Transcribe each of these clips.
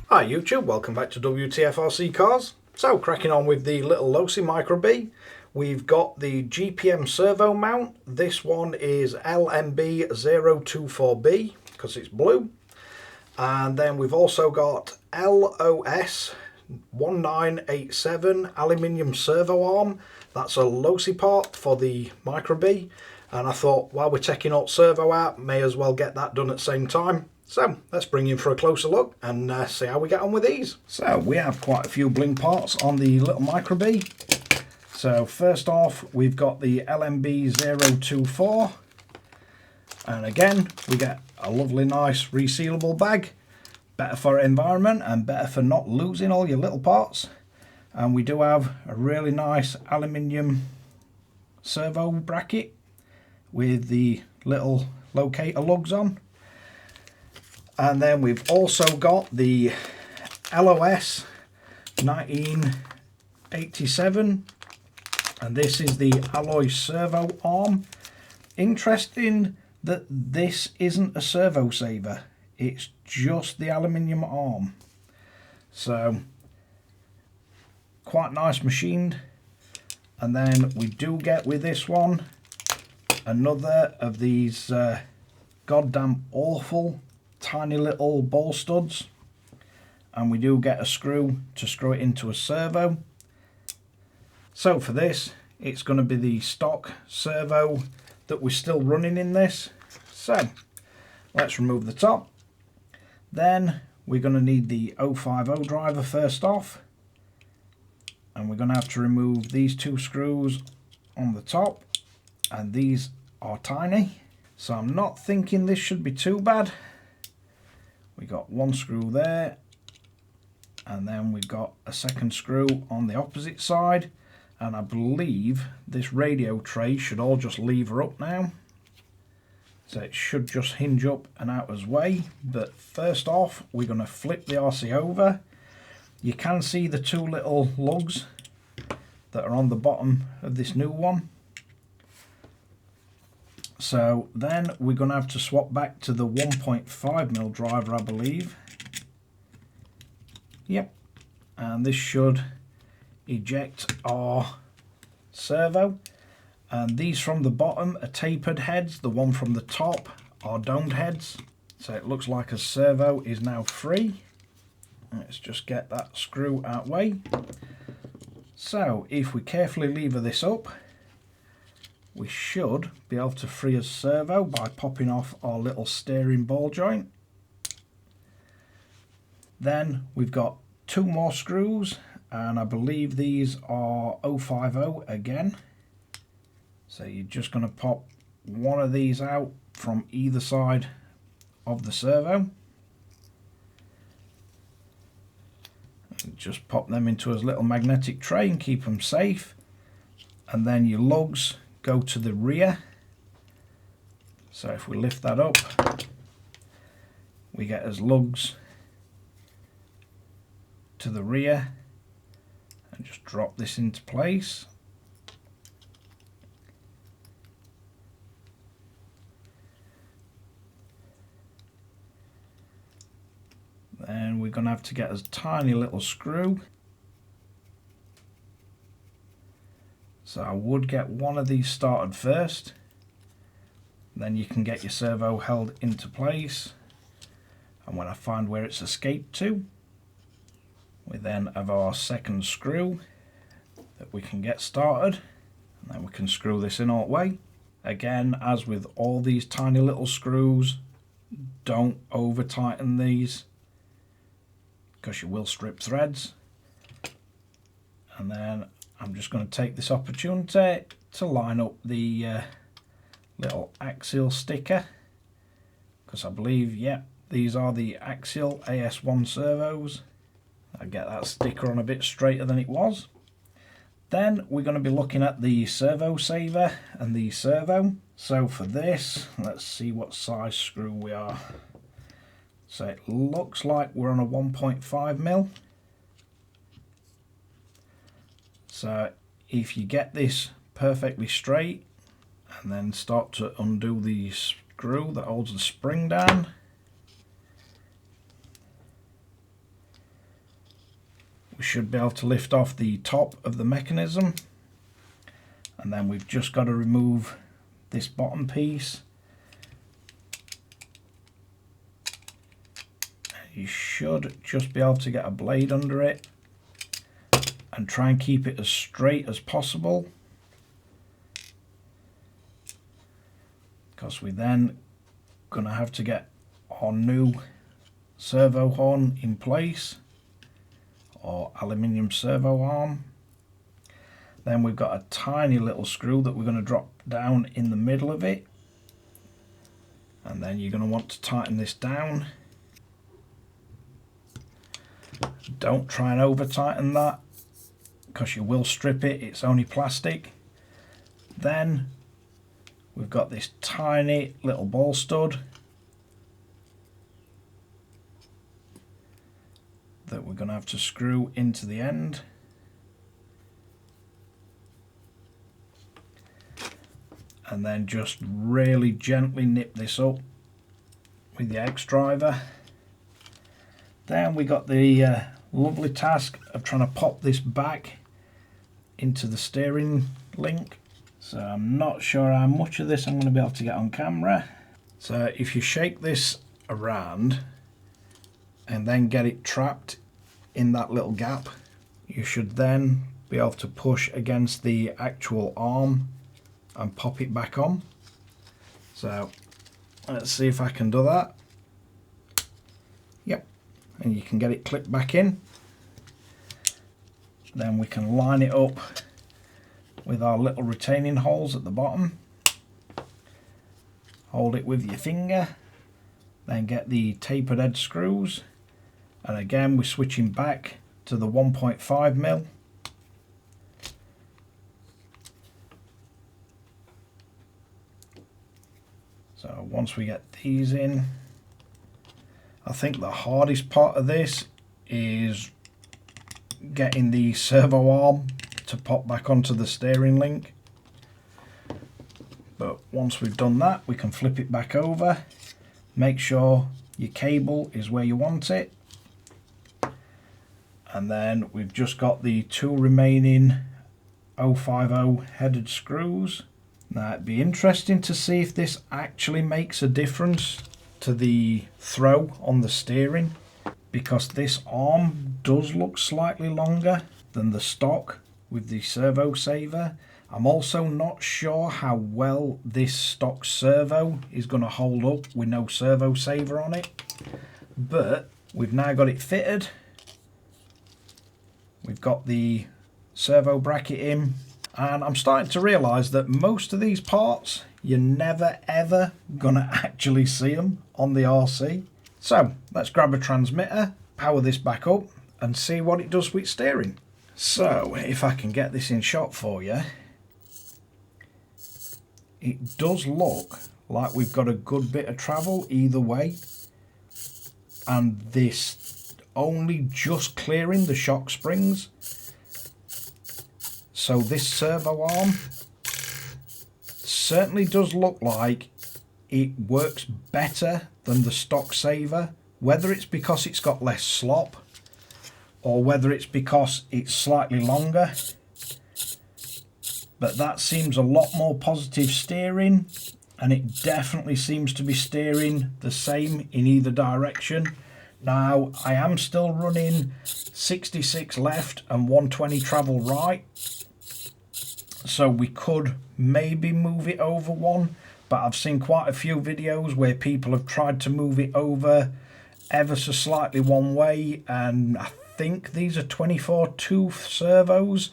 Hi YouTube, welcome back to Wtf Rc Cars. So cracking on with the little Losi Micro B. We've got the GPM servo mount. This one is LMB024-B because it's blue. And then we've also got LOS-1987 Aluminium Servo arm. That's a Losi part for the Micro B. And I thought while we're checking out servo out, may as well get that done at the same time. So let's bring you in for a closer look and see how we get on with these. So we have quite a few bling parts on the little Micro B. So first off, we've got the LMB024, and again we get a lovely nice resealable bag, better for environment and better for not losing all your little parts. And we do have a really nice aluminium servo bracket with the little locator lugs on. And then we've also got the LOS-1987, and this is the alloy servo arm. Interesting that this isn't a servo saver, it's just the aluminium arm. So quite nice machined. And then we do get with this one another of these goddamn awful tiny little ball studs, and we do get a screw to screw it into a servo. So for this, it's going to be the stock servo that we're still running in this. So let's remove the top. Then we're going to need the 050 driver first off, and we're going to have to remove these two screws on the top, and these are tiny, so I'm not thinking this should be too bad. We got one screw there, and then we've got a second screw on the opposite side, and I believe this radio tray should all just lever up now, so it should just hinge up and out as way. But first off, we're going to flip the RC over. You can see the two little lugs that are on the bottom of this new one. So then we're going to have to swap back to the 1.5mm driver, I believe. Yep. And this should eject our servo. And these from the bottom are tapered heads. The one from the top are domed heads. So it looks like a servo is now free. Let's just get that screw out of the way. So if we carefully lever this up, we should be able to free a servo by popping off our little steering ball joint. Then we've got two more screws, and I believe these are 050 again. So you're just going to pop one of these out from either side of the servo. And just pop them into a little magnetic tray and keep them safe. And then your lugs go to the rear. So if we lift that up, we get as lugs to the rear, and just drop this into place. Then we're going to have to get a tiny little screw. So I would get one of these started first, then you can get your servo held into place, and when I find where it's escaped to, we then have our second screw that we can get started, and then we can screw this in all the way. Again, as with all these tiny little screws, don't over tighten these because you will strip threads. And then I'm just going to take this opportunity to line up the little axial sticker, because I believe, yeah, these are the axial AS1 servos. I get that sticker on a bit straighter than it was. Then we're going to be looking at the servo saver and the servo. So for this, let's see what size screw we are. So it looks like we're on a 1.5mm. So if you get this perfectly straight and then start to undo the screw that holds the spring down, we should be able to lift off the top of the mechanism, and then we've just got to remove this bottom piece. You should just be able to get a blade under it and try and keep it as straight as possible, because we're then going to have to get our new servo horn in place, or aluminium servo arm. Then we've got a tiny little screw that we're going to drop down in the middle of it, and then you're going to want to tighten this down. Don't try and over tighten that, because you will strip it, it's only plastic. Then we've got this tiny little ball stud that we're going to have to screw into the end. And then just really gently nip this up with the X driver. Then we got the lovely task of trying to pop this back into the steering link. So I'm not sure how much of this I'm going to be able to get on camera. So if you shake this around and then get it trapped in that little gap, you should then be able to push against the actual arm and pop it back on. So let's see if I can do that. Yep, and you can get it clipped back in. Then we can line it up with our little retaining holes at the bottom. Hold it with your finger, then get the tapered edge screws, and again we're switching back to the 1.5mm. So once we get these in, I think the hardest part of this is getting the servo arm to pop back onto the steering link. But once we've done that, we can flip it back over. Make sure your cable is where you want it. And then we've just got the two remaining 050 headed screws. Now it'd be interesting to see if this actually makes a difference to the throw on the steering, because this arm does look slightly longer than the stock with the servo saver. I'm also not sure how well this stock servo is going to hold up with no servo saver on it, but we've now got it fitted. We've got the servo bracket in, and I'm starting to realise that most of these parts you're never ever gonna actually see them on the RC. So let's grab a transmitter, power this back up and see what it does with steering. So if I can get this in shot for you, it does look like we've got a good bit of travel either way, and this only just clearing the shock springs. So this servo arm certainly does look like it works better than the stock saver, whether it's because it's got less slop or whether it's because it's slightly longer. But that seems a lot more positive steering, and it definitely seems to be steering the same in either direction. Now I am still running 66 left and 120 travel right, so we could maybe move it over one, but I've seen quite a few videos where people have tried to move it over ever so slightly one way, and I think these are 24-2 servos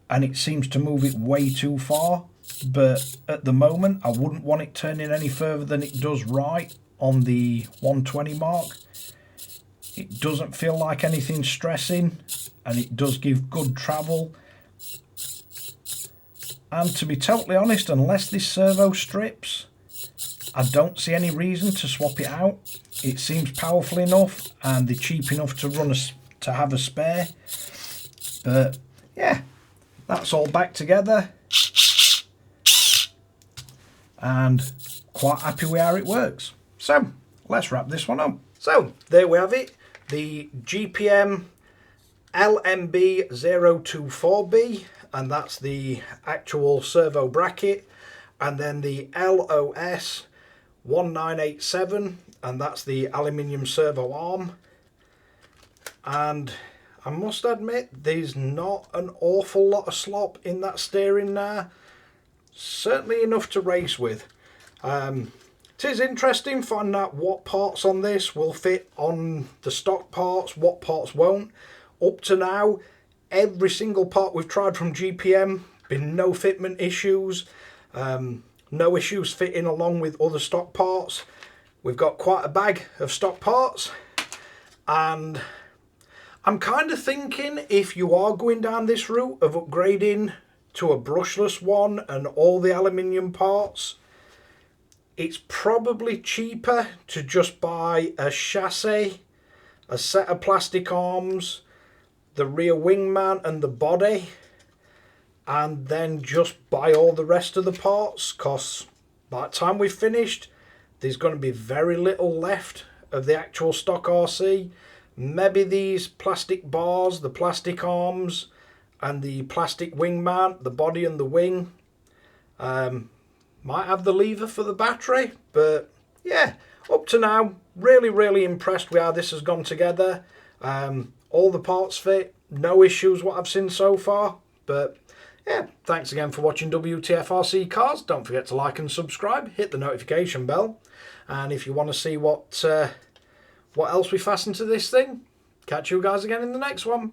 and it seems to move it way too far. But at the moment I wouldn't want it turning any further than it does right on the 120 mark. It doesn't feel like anything's stressing, and it does give good travel. And to be totally honest, unless this servo strips, I don't see any reason to swap it out. It seems powerful enough and they're cheap enough to run to have a spare. But yeah, that's all back together and quite happy with how it works. So let's wrap this one up. So there we have it, the GPM LMB024-B, and that's the actual servo bracket, and then the LOS-1987, and that's the aluminium servo arm. And I must admit, there's not an awful lot of slop in that steering there. Certainly enough to race with. It is interesting finding out what parts on this will fit on the stock parts, what parts won't. Up to now, every single part we've tried from GPM, been no fitment issues, no issues fitting along with other stock parts. We've got quite a bag of stock parts, and I'm kind of thinking if you are going down this route of upgrading to a brushless one and all the aluminium parts, it's probably cheaper to just buy a chassis, a set of plastic arms, the rear wing mount and the body, and then just buy all the rest of the parts, because by the time we've finished, there's going to be very little left of the actual stock RC. Maybe these plastic bars, the plastic arms, and the plastic wing mount, the body and the wing. Might have the lever for the battery, but yeah, up to now, really impressed with how this has gone together. All the parts fit, no issues what I've seen so far. But yeah, thanks again for watching WTF Rc Cars. Don't forget to like and subscribe, hit the notification bell, and if you want to see what else we fasten to this thing, catch you guys again in the next one.